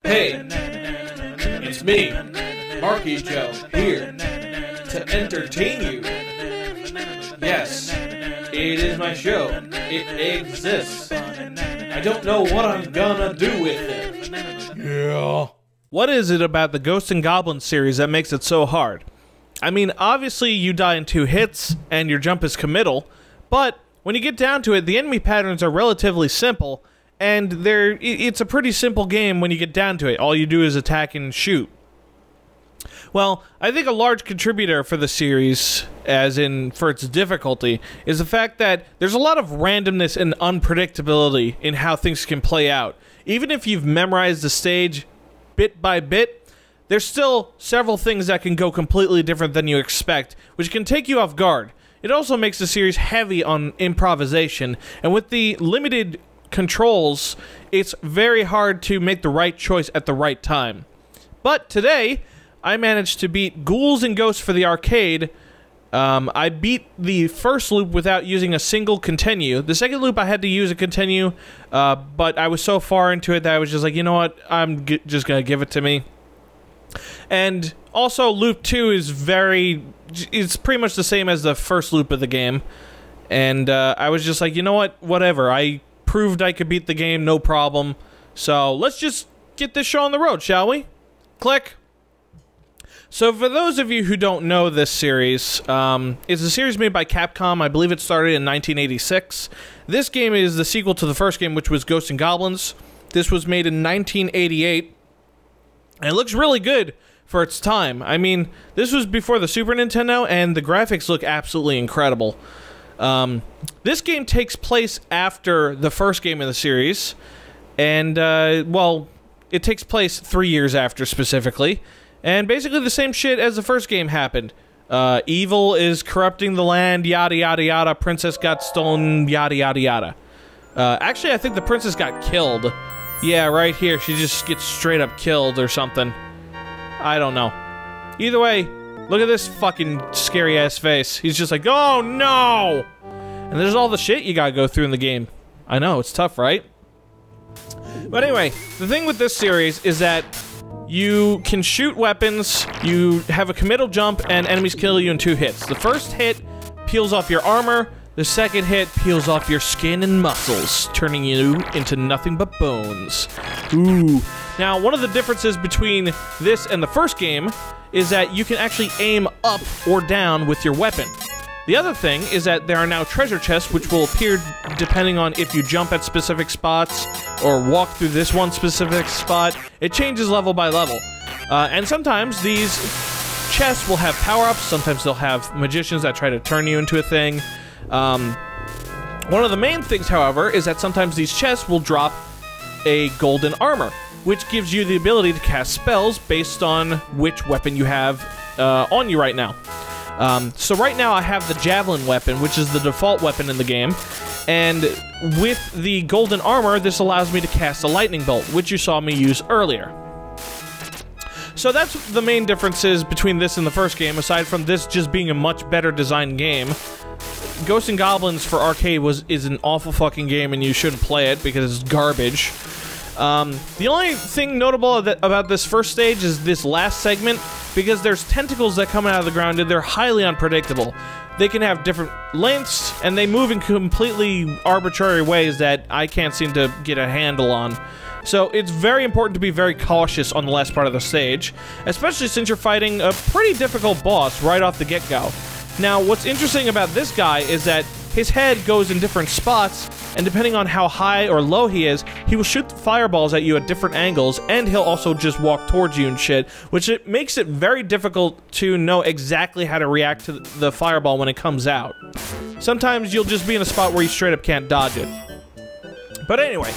Hey, it's me, Marky Joe, here to entertain you. Yes, it is my show. It exists. I don't know what I'm gonna do with it. Yeah. What is it about the Ghosts and Goblins series that makes it so hard? I mean, obviously you die in 2 hits and your jump is committal, but when you get down to it, the enemy patterns are relatively simple, and it's a pretty simple game when you get down to it. All you do is attack and shoot. Well, I think a large contributor for the series, as in for its difficulty, is the fact that there's a lot of randomness and unpredictability in how things can play out. Even if you've memorized the stage bit by bit, there's still several things that can go completely different than you expect, which can take you off guard. It also makes the series heavy on improvisation, and with the limited controls, it's very hard to make the right choice at the right time. But today, I managed to beat Ghouls and Ghosts for the arcade. I beat the first loop without using a single continue. The second loop I had to use a continue, but I was so far into it that I was just like, you know what, I'm just gonna give it to me. And also, loop 2 is it's pretty much the same as the first loop of the game. And I was just like, you know what, whatever, I proved I could beat the game, no problem. So let's just get this show on the road, shall we? Click. So for those of you who don't know this series, it's a series made by Capcom. I believe it started in 1986. This game is the sequel to the first game, which was Ghosts and Goblins. This was made in 1988, and it looks really good for its time. I mean, this was before the Super Nintendo, and the graphics look absolutely incredible. This game takes place after the first game in the series, and, well, it takes place 3 years after, specifically, and basically the same shit as the first game happened. Evil is corrupting the land, yada yada yada, princess got stolen, yada yada yada. Actually, I think the princess got killed. Yeah, right here, she just gets straight up killed or something. I don't know. Either way, look at this fucking scary-ass face. He's just like, oh no! And there's all the shit you gotta go through in the game. I know, it's tough, right? But anyway, the thing with this series is that you can shoot weapons, you have a committal jump, and enemies kill you in 2 hits. The first hit peels off your armor, the second hit peels off your skin and muscles, turning you into nothing but bones. Ooh. Now, one of the differences between this and the first game is that you can actually aim up or down with your weapon. The other thing is that there are now treasure chests which will appear depending on if you jump at specific spots or walk through this one specific spot. It changes level by level. And sometimes these chests will have power-ups, sometimes they'll have magicians that try to turn you into a thing. One of the main things, however, is that sometimes these chests will drop a golden armor, which gives you the ability to cast spells based on which weapon you have on you right now. So right now I have the javelin weapon, which is the default weapon in the game, and with the golden armor, this allows me to cast a lightning bolt, which you saw me use earlier. So that's the main differences between this and the first game, aside from this just being a much better designed game. Ghosts and Goblins for arcade is an awful fucking game, and you shouldn't play it because it's garbage. The only thing notable about this first stage is this last segment, because there's tentacles that come out of the ground and they're highly unpredictable. They can have different lengths, and they move in completely arbitrary ways that I can't seem to get a handle on. So it's very important to be very cautious on the last part of the stage, especially since you're fighting a pretty difficult boss right off the get-go. Now, what's interesting about this guy is that his head goes in different spots, and depending on how high or low he is, he will shoot fireballs at you at different angles, and he'll also just walk towards you and shit, which it makes it very difficult to know exactly how to react to the fireball when it comes out. Sometimes you'll just be in a spot where you straight up can't dodge it. But anyway,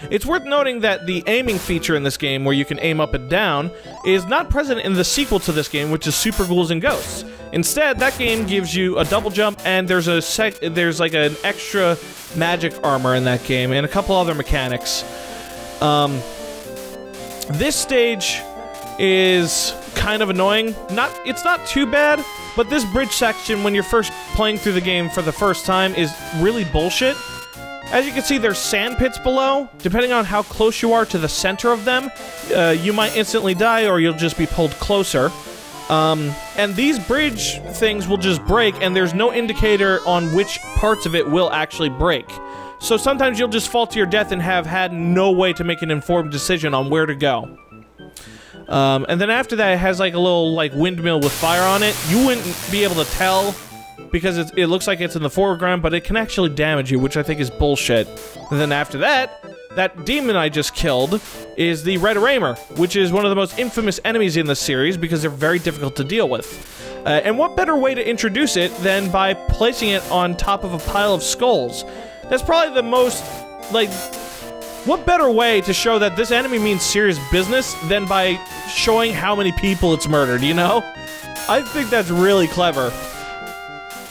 it's worth noting that the aiming feature in this game, where you can aim up and down, is not present in the sequel to this game, which is Super Ghouls and Ghosts. Instead, that game gives you a double jump, and there's like an extra magic armor in that game, and a couple other mechanics. This stage is kind of annoying. It's not too bad, but this bridge section, when you're first playing through the game for the first time, is really bullshit. As you can see, there's sand pits below. Depending on how close you are to the center of them, you might instantly die or you'll just be pulled closer. And these bridge things will just break, and there's no indicator on which parts of it will actually break. So sometimes you'll just fall to your death and have had no way to make an informed decision on where to go. And then after that, it has like a little like windmill with fire on it. You wouldn't be able to tell because it looks like it's in the foreground, but it can actually damage you, which I think is bullshit. And then after that, that demon I just killed is the Red Aramer, which is one of the most infamous enemies in the series because they're very difficult to deal with. And what better way to introduce it than by placing it on top of a pile of skulls? That's probably the most, like, what better way to show that this enemy means serious business than by showing how many people it's murdered, you know? I think that's really clever.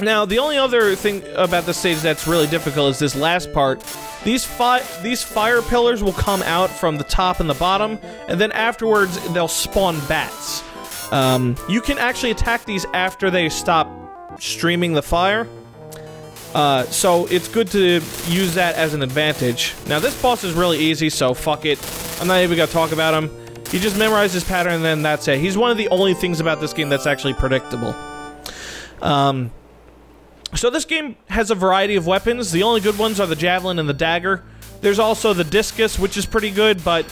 Now, the only other thing about this stage that's really difficult is this last part. These fire pillars will come out from the top and the bottom, and then afterwards they'll spawn bats. You can actually attack these after they stop streaming the fire. So it's good to use that as an advantage. Now, this boss is really easy, so fuck it. I'm not even gonna talk about him. You just memorize his pattern, and then that's it. He's one of the only things about this game that's actually predictable. So this game has a variety of weapons. The only good ones are the javelin and the dagger. There's also the discus, which is pretty good, but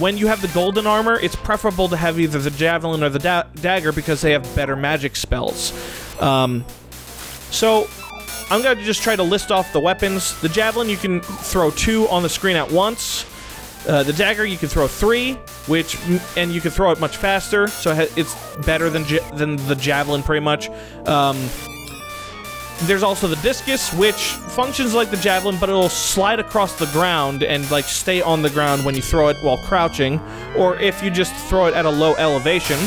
when you have the golden armor, it's preferable to have either the javelin or the dagger because they have better magic spells. So I'm going to just try to list off the weapons. The javelin, you can throw 2 on the screen at once. The dagger, you can throw 3, and you can throw it much faster, so it's better than the javelin, pretty much. There's also the discus, which functions like the javelin, but it'll slide across the ground and, like, stay on the ground when you throw it while crouching, or if you just throw it at a low elevation.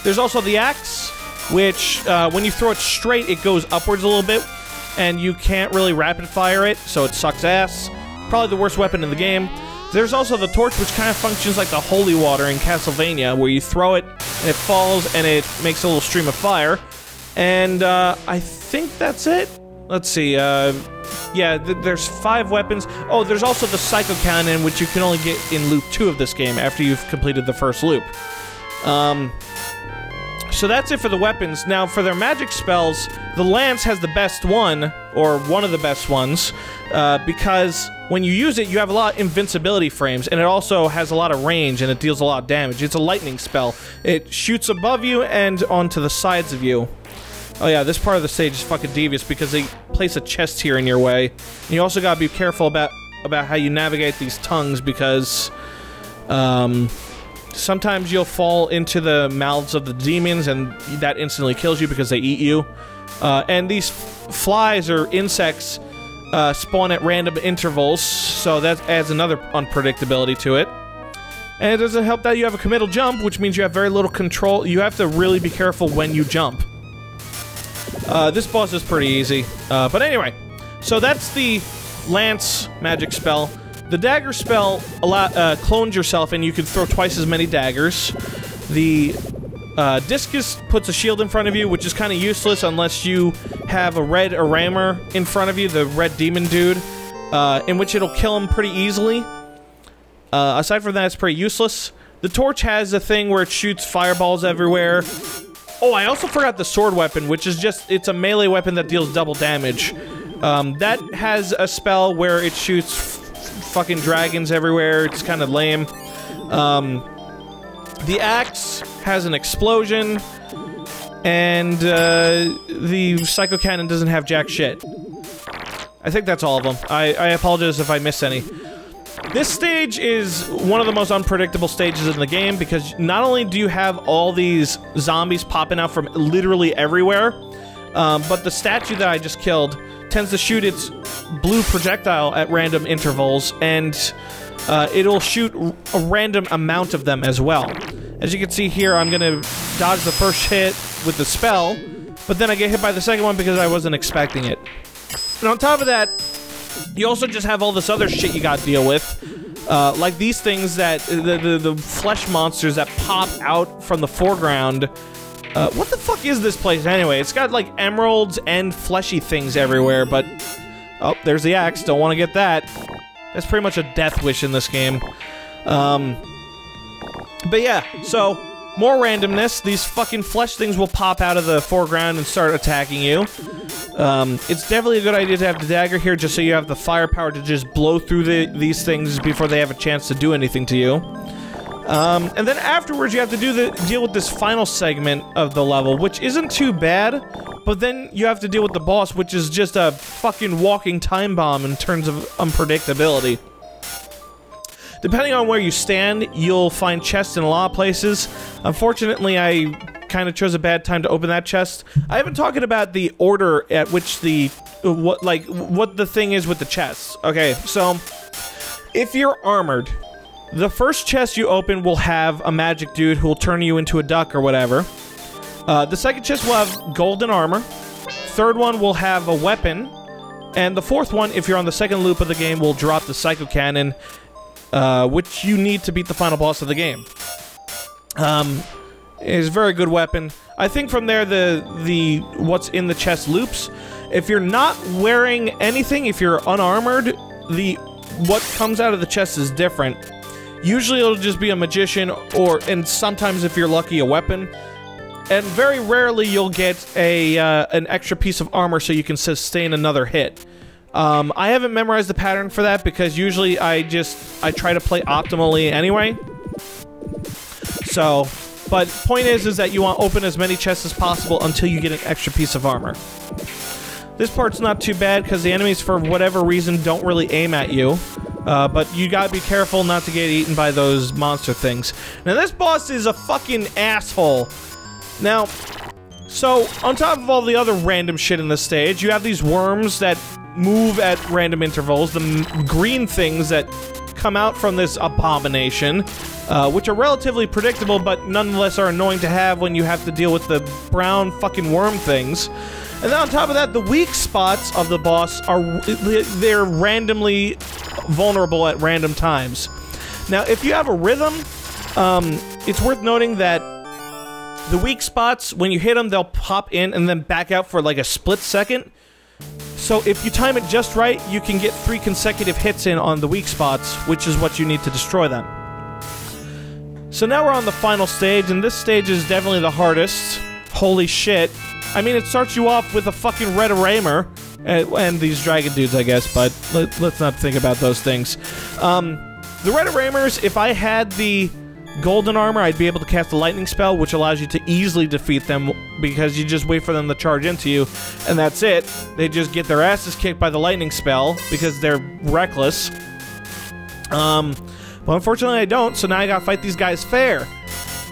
There's also the axe, which, when you throw it straight, it goes upwards a little bit, and you can't really rapid fire it, so it sucks ass. Probably the worst weapon in the game. There's also the torch, which kind of functions like the holy water in Castlevania, where you throw it, and it falls, and it makes a little stream of fire. And, I think that's it. Let's see, yeah, there's 5 weapons. Oh, there's also the Psycho Cannon, which you can only get in Loop 2 of this game, after you've completed the first loop. So that's it for the weapons. Now, for their magic spells, the Lance has the best one, or one of the best ones, because when you use it, you have a lot of invincibility frames, and it also has a lot of range, and it deals a lot of damage. It's a lightning spell. It shoots above you and onto the sides of you. Oh yeah, this part of the stage is fucking devious because they place a chest here in your way. And you also gotta be careful about how you navigate these tongues because, sometimes you'll fall into the mouths of the demons and that instantly kills you because they eat you. And these flies or insects spawn at random intervals, so that adds another unpredictability to it. And it doesn't help that you have a committal jump, which means you have very little control. You have to really be careful when you jump. This boss is pretty easy. But anyway, so that's the Lance magic spell. The dagger spell clones yourself, and you can throw twice as many daggers. The discus puts a shield in front of you, which is kind of useless unless you have a red Aramer in front of you, the red demon dude, in which it'll kill him pretty easily. Aside from that, it's pretty useless. The torch has a thing where it shoots fireballs everywhere. Oh, I also forgot the sword weapon, which is it's a melee weapon that deals double damage. That has a spell where it shoots fucking dragons everywhere. It's kind of lame. The axe has an explosion, and the Psycho Cannon doesn't have jack shit. I think that's all of them. I apologize if I missed any. This stage is one of the most unpredictable stages in the game because not only do you have all these zombies popping out from literally everywhere, but the statue that I just killed tends to shoot its blue projectile at random intervals, and it'll shoot a random amount of them as well. As you can see here, I'm gonna dodge the first hit with the spell, but then I get hit by the second one because I wasn't expecting it. And on top of that, you also just have all this other shit you gotta deal with. Like these things that, the flesh monsters that pop out from the foreground. What the fuck is this place anyway? It's got like emeralds and fleshy things everywhere, but Oh, there's the axe. Don't want to get that. That's pretty much a death wish in this game. But yeah, so more randomness. These fucking flesh things will pop out of the foreground and start attacking you. It's definitely a good idea to have the dagger here just so you have the firepower to just blow through these things before they have a chance to do anything to you. And then afterwards you have to deal with this final segment of the level, which isn't too bad, but then you have to deal with the boss, which is just a fucking walking time bomb in terms of unpredictability. Depending on where you stand, you'll find chests in a lot of places. Unfortunately, I kind of chose a bad time to open that chest. I haven't talked about the order at which what the thing is with the chests. Okay, so if you're armored, the first chest you open will have a magic dude who will turn you into a duck or whatever. The second chest will have golden armor. Third one will have a weapon. And the fourth one, if you're on the second loop of the game, will drop the psycho cannon, which you need to beat the final boss of the game. Is a very good weapon. I think from there the what's in the chest loops. If you're not wearing anything, if you're unarmored, what comes out of the chest is different. Usually it'll just be a magician, and sometimes if you're lucky, a weapon. And very rarely you'll get an extra piece of armor so you can sustain another hit. I haven't memorized the pattern for that because usually I try to play optimally anyway. So, but point is that you want to open as many chests as possible until you get an extra piece of armor. This part's not too bad because the enemies, for whatever reason, don't really aim at you. But you gotta be careful not to get eaten by those monster things. Now this boss is a fucking asshole. Now, so on top of all the other random shit in this stage, you have these worms that move at random intervals, the green things that come out from this abomination, which are relatively predictable but nonetheless are annoying to have when you have to deal with the brown fucking worm things. And then on top of that, the weak spots of the boss they're randomly vulnerable at random times. Now, if you have a rhythm, it's worth noting that the weak spots, when you hit them, they'll pop in and then back out for like a split second. So if you time it just right, you can get 3 consecutive hits in on the weak spots, which is what you need to destroy them. So now we're on the final stage, and this stage is definitely the hardest. Holy shit. I mean, it starts you off with a fucking red armor, and these dragon dudes, I guess, but let's not think about those things. The red armors, if I had the golden armor, I'd be able to cast a lightning spell, which allows you to easily defeat them, because you just wait for them to charge into you, and that's it. They just get their asses kicked by the lightning spell, because they're reckless. But unfortunately I don't, so now I gotta fight these guys fair.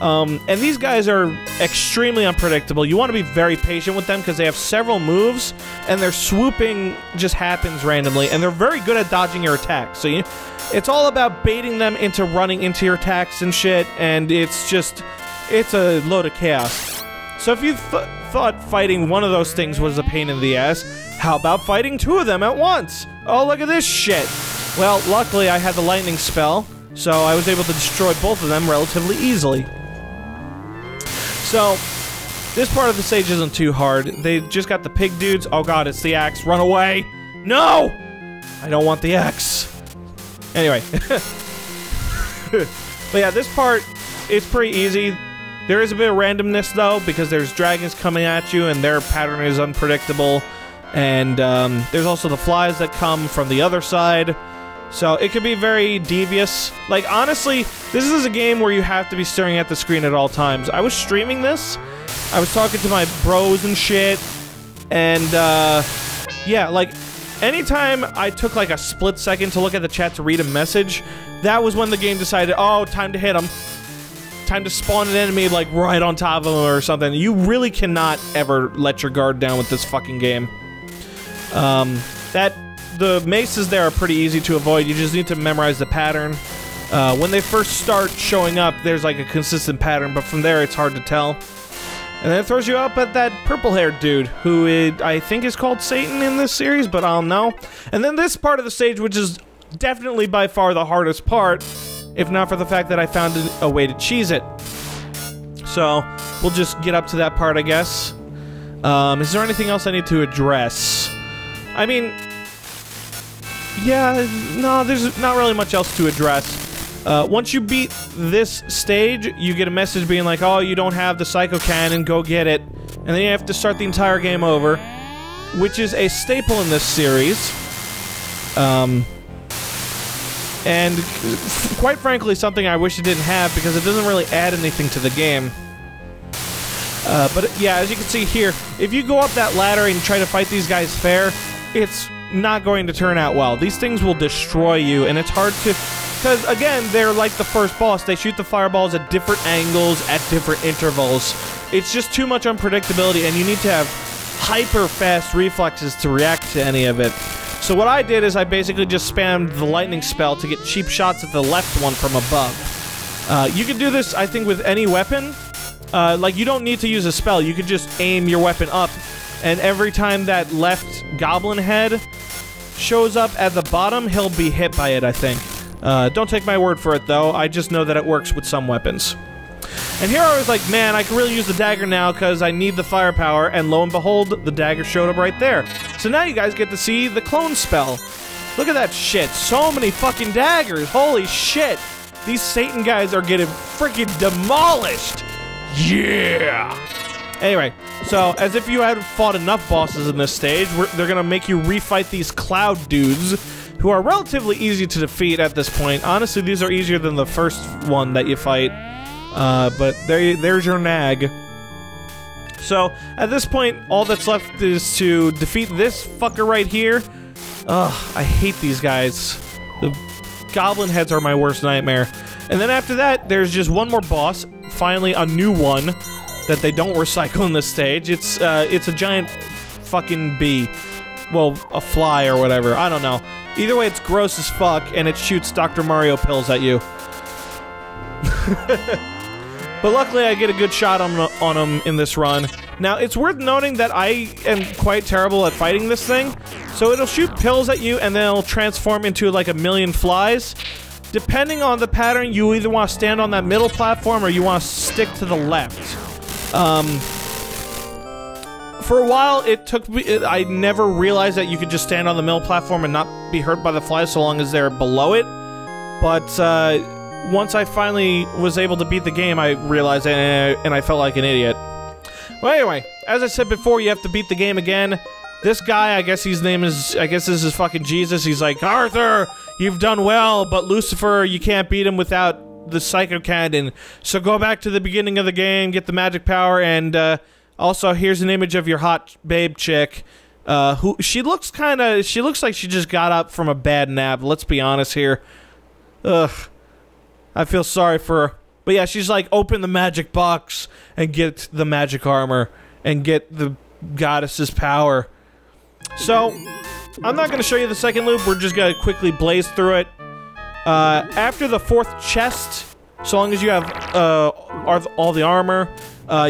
And these guys are extremely unpredictable. You want to be very patient with them because they have several moves, and their swooping just happens randomly, and they're very good at dodging your attacks. So it's all about baiting them into running into your attacks and shit, and it's a load of chaos. So if you thought fighting one of those things was a pain in the ass, how about fighting 2 of them at once? Oh, look at this shit. Well, luckily I had the lightning spell, so I was able to destroy both of them relatively easily. So, this part of the stage isn't too hard. They just got the pig dudes. Oh god, it's the axe. Run away! No! I don't want the axe. Anyway. But yeah, this part, it's pretty easy. There is a bit of randomness, though, because there's dragons coming at you, and their pattern is unpredictable. And there's also the flies that come from the other side. So it can be very devious. Like, honestly, this is a game where you have to be staring at the screen at all times. I was streaming this, I was talking to my bros and shit, and, yeah, like, anytime I took, like, a split second to look at the chat to read a message, that was when the game decided, oh, time to hit him. Time to spawn an enemy, like, right on top of him or something. You really cannot ever let your guard down with this fucking game. The maces there are pretty easy to avoid. You just need to memorize the pattern. When they first start showing up, there's like a consistent pattern, but from there it's hard to tell. And then it throws you up at that purple-haired dude, who I think is called Satan in this series, but I don't know. And then this part of the stage, which is definitely by far the hardest part, if not for the fact that I found a way to cheese it. So, we'll just get up to that part, I guess. Is there anything else I need to address? I mean, Yeah, no, there's not really much else to address. Once you beat this stage, you get a message being like, oh, you don't have the Psycho Cannon, go get it. And then you have to start the entire game over, which is a staple in this series. And quite frankly, something I wish it didn't have because it doesn't really add anything to the game. But yeah, as you can see here, if you go up that ladder and try to fight these guys fair, it's not going to turn out well. These things will destroy you, and it's hard to... Because, again, they're like the first boss. They shoot the fireballs at different angles, at different intervals. It's just too much unpredictability, and you need to have hyper-fast reflexes to react to any of it. So what I did is I basically just spammed the lightning spell to get cheap shots at the left one from above. You can do this, I think, with any weapon. Like, you don't need to use a spell. You could just aim your weapon up, and every time that left goblin head shows up at the bottom, he'll be hit by it, I think. Don't take my word for it, though. I just know that it works with some weapons. And here I was like, man, I can really use the dagger now because I need the firepower, and lo and behold, the dagger showed up right there. So now you guys get to see the clone spell. Look at that shit. So many fucking daggers. Holy shit. These Satan guys are getting freaking demolished. Yeah! Anyway, so as if you had fought enough bosses in this stage, they're gonna make you refight these cloud dudes, who are relatively easy to defeat at this point. Honestly, these are easier than the first one that you fight. But there's your nag. So, at this point, all that's left is to defeat this fucker right here. Ugh, I hate these guys. The goblin heads are my worst nightmare. And then after that, there's just one more boss. Finally, a new one that they don't recycle in this stage. It's a giant fucking bee. Well, a fly or whatever. I don't know. Either way, it's gross as fuck, and it shoots Dr. Mario pills at you. But luckily, I get a good shot on him in this run. Now, it's worth noting that I am quite terrible at fighting this thing. So it'll shoot pills at you, and then it'll transform into like a million flies. Depending on the pattern, you either want to stand on that middle platform or you want to stick to the left. For a while, it took me... I never realized that you could just stand on the middle platform and not be hurt by the flies so long as they're below it. But, once I finally was able to beat the game, I realized it, and I felt like an idiot. Well, anyway, as I said before, you have to beat the game again. This guy, I guess his name is... I guess this is fucking Jesus. He's like, Arthur, you've done well, but Lucifer, you can't beat him without the Psycho Cannon. So go back to the beginning of the game, get the magic power, and, also, here's an image of your hot babe chick, who... She looks like she just got up from a bad nap, let's be honest here. Ugh. I feel sorry for her. But yeah, she's like, open the magic box and get the magic armor and get the goddess's power. So, I'm not going to show you the second loop. We're just going to quickly blaze through it. After the fourth chest, so long as you have all the armor,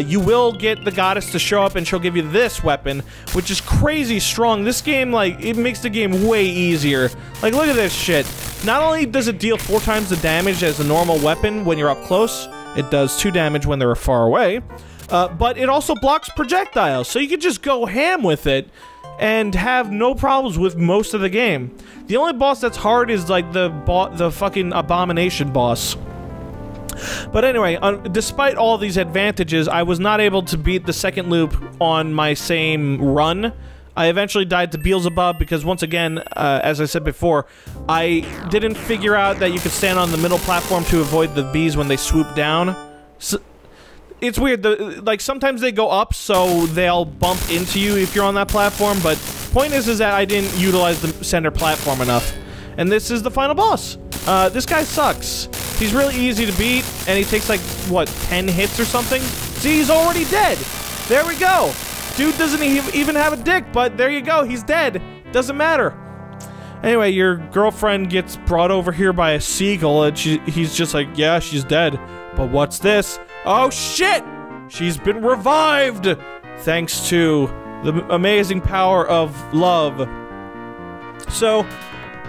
you will get the goddess to show up and she'll give you this weapon, which is crazy strong. This game, like, it makes the game way easier. Like, look at this shit. Not only does it deal 4 times the damage as a normal weapon when you're up close, it does 2 damage when they're far away, but it also blocks projectiles, so you can just go ham with it and have no problems with most of the game. The only boss that's hard is, like, the fucking abomination boss. But anyway, despite all these advantages, I was not able to beat the second loop on my same run. I eventually died to Beelzebub because, once again, as I said before, I didn't figure out that you could stand on the middle platform to avoid the bees when they swoop down. So, it's weird. Like, sometimes they go up, so they'll bump into you if you're on that platform, but point is that I didn't utilize the center platform enough. And this is the final boss. This guy sucks. He's really easy to beat, and he takes, like, what, 10 hits or something? See, he's already dead! There we go! Dude doesn't even have a dick, but there you go, he's dead. Doesn't matter. Anyway, your girlfriend gets brought over here by a seagull, and he's just like, yeah, she's dead. But what's this? Oh, shit! She's been revived! Thanks to the amazing power of love. So,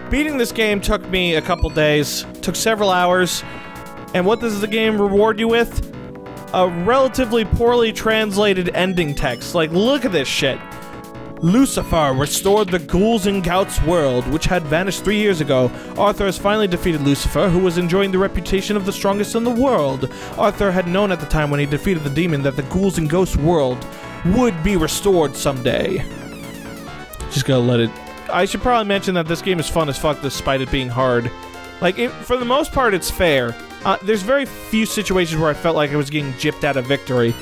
beating this game took me a couple days, took several hours, and what does the game reward you with? A relatively poorly translated ending text. Like, look at this shit. Lucifer restored the Ghouls and Gouts world, which had vanished 3 years ago. Arthur has finally defeated Lucifer, who was enjoying the reputation of the strongest in the world. Arthur had known at the time when he defeated the demon that the Ghouls and Ghosts world would be restored someday. Just gotta let it... I should probably mention that this game is fun as fuck despite it being hard. Like, for the most part, it's fair. There's very few situations where I felt like I was getting gypped out of victory.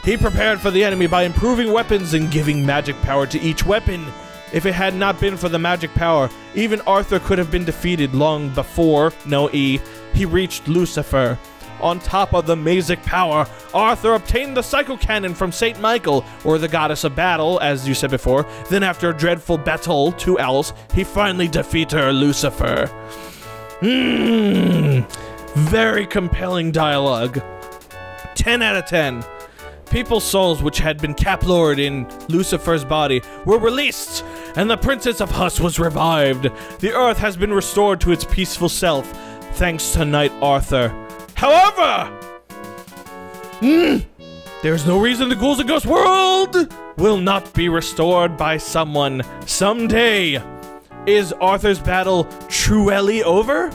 He prepared for the enemy by improving weapons and giving magic power to each weapon. If it had not been for the magic power, even Arthur could have been defeated long before, no E, he reached Lucifer. On top of the magic power, Arthur obtained the Psycho Cannon from St. Michael, or the Goddess of Battle, as you said before. Then after a dreadful battle, 2 L's, he finally defeated Lucifer. Very compelling dialogue. 10 out of 10. People's souls which had been caplored in Lucifer's body were released, and the Princess of Huss was revived. The earth has been restored to its peaceful self, thanks to Knight Arthur. However, there's no reason the Ghouls and Ghosts world will not be restored by someone someday. Is Arthur's battle truly over?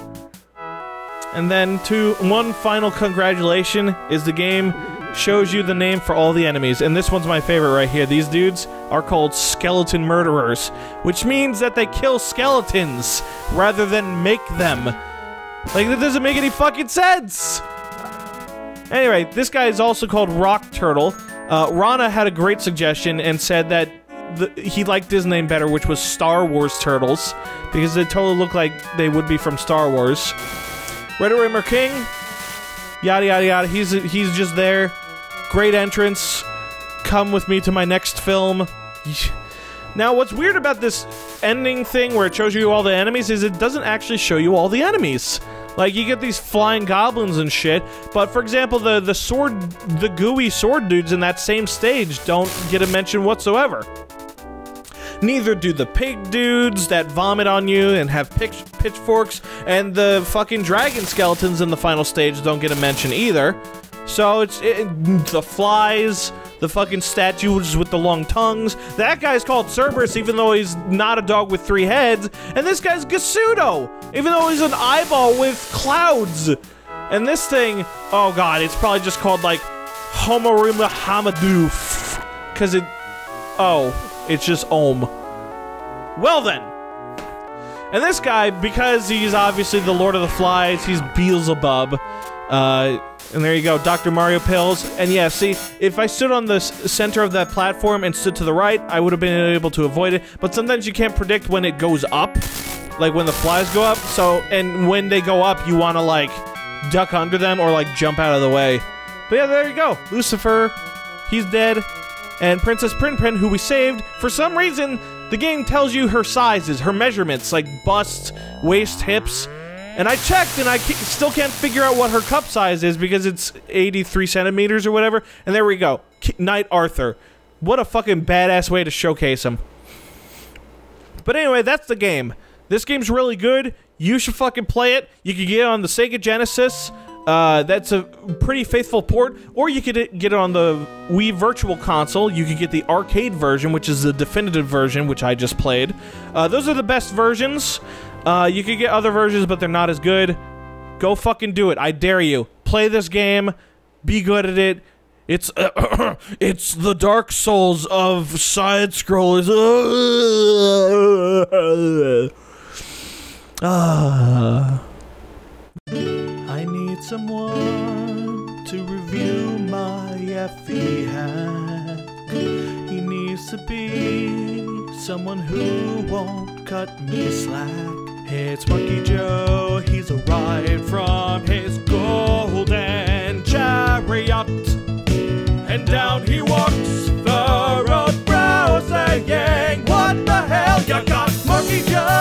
And then one final congratulation is the game shows you the name for all the enemies, and this one's my favorite right here. These dudes are called skeleton murderers, which means that they kill skeletons rather than make them. Like, that doesn't make any fucking sense! Anyway, this guy is also called Rock Turtle. Rana had a great suggestion and said that he liked his name better, which was Star Wars Turtles, because they totally look like they would be from Star Wars. Red Rimmer King, yada yada yada, he's just there. Great entrance. Come with me to my next film. Now, what's weird about this ending thing where it shows you all the enemies is it doesn't actually show you all the enemies. Like, you get these flying goblins and shit, but for example, the gooey sword dudes in that same stage don't get a mention whatsoever. Neither do the pig dudes that vomit on you and have pitchforks, and the fucking dragon skeletons in the final stage don't get a mention either. So the flies, the fucking statues with the long tongues. That guy's called Cerberus, even though he's not a dog with 3 heads. And this guy's Gasudo, even though he's an eyeball with clouds. And this thing, oh god, it's probably just called like Homarima Hamadoof. Cause it's just Om. Well then. And this guy, because he's obviously the Lord of the Flies, he's Beelzebub. And there you go, Dr. Mario pills. And yeah, see, if I stood on the center of that platform and stood to the right, I would have been able to avoid it. But sometimes you can't predict when it goes up, like when the flies go up. So, and when they go up, you want to like duck under them or like jump out of the way. But yeah, there you go. Lucifer, he's dead. And Princess Prinprin, who we saved, for some reason, the game tells you her sizes, her measurements, like bust, waist, hips. And I checked, and I still can't figure out what her cup size is because it's 83 centimeters or whatever. And there we go. Knight Arthur. What a fucking badass way to showcase him. But anyway, that's the game. This game's really good. You should fucking play it. You can get it on the Sega Genesis. That's a pretty faithful port. Or you could get it on the Wii Virtual Console. You could get the arcade version, which is the definitive version, which I just played. Those are the best versions. You could get other versions, but they're not as good. Go fucking do it. I dare you. Play this game. Be good at it. It's it's the Dark Souls of side scrollers. I need someone to review my FE hack. He needs to be someone who won't cut me slack. It's Monkey Joe, he's arrived from his golden chariot, and down he walks the road brow saying, what the hell, you got Monkey Joe?